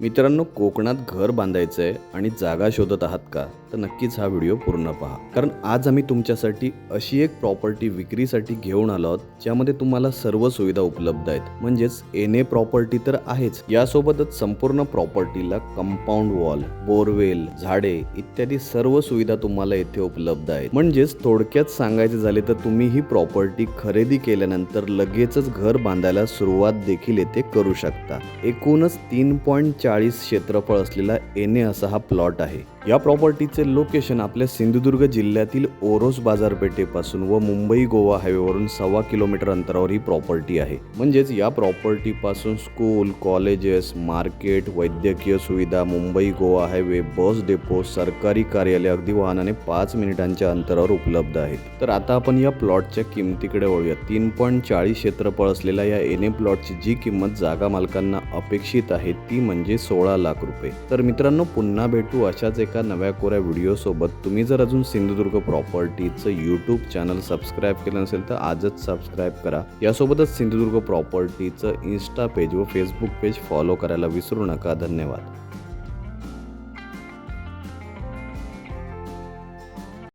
मित्रांनो, कोकणात घर बांधायचं आहे आणि जागा शोधत आहात का? तर नक्कीच हा व्हिडिओ पूर्ण पहा. कारण आज आम्ही तुमच्यासाठी अशी एक प्रॉपर्टी विक्रीसाठी घेऊन आलो आहोत, ज्यामध्ये तुम्हाला सर्व सुविधा उपलब्ध आहेत. म्हणजेच एनए प्रॉपर्टी तर आहेच, यासोबतच संपूर्ण प्रॉपर्टीला कंपाऊंड वॉल, बोरवेल, झाडे इत्यादी सर्व सुविधा तुम्हाला येथे उपलब्ध आहेत. म्हणजेच थोडक्यात सांगायचे झाले तर तुम्ही ही प्रॉपर्टी खरेदी केल्यानंतर लगेचच घर बांधायला सुरुवात देखील येथे करू शकता. एकूणच 3.40 क्षेत्रफळ असलेला एनए असा हा प्लॉट आहे. या प्रॉपर्टीचे लोकेशन आपल्या सिंधुदुर्ग जिल्ह्यातील ओरोस बाजारपेठेपासून व मुंबई गोवा हायवेवरून 1.25 किलोमीटर अंतरावर ही प्रॉपर्टी आहे. म्हणजेच या प्रॉपर्टीपासून स्कूल, कॉलेजेस, मार्केट, वैद्यकीय सुविधा, Mumbai Goa highway, bus depot, सरकारी कार्यालय अगदी वाहनाने 5 मिनिटांच्या अंतरावर उपलब्ध आहेत. तर आता आपण या प्लॉटच्या किमतीकडे वळूया. 3.40 क्षेत्रफळ असलेल्या या एनए प्लॉटची जी किंमत जागा मालकांना अपेक्षित आहे ती म्हणजे 16 लाख रुपये. तर मित्रांनो, पुन्हा भेटू अशाच एका नव्या कोऱ्या व्हिडिओ सोबत. तुम्ही जर अजून सिंधुदुर्ग प्रॉपर्टीचं यूट्यूब चॅनल सबस्क्राईब केलं नसेल तर आजच सबस्क्राईब करा. यासोबतच सिंधुदुर्ग प्रॉपर्टीचं इन्स्टा पेज व फेसबुक पेज फॉलो करायला विसरू नका. धन्यवाद.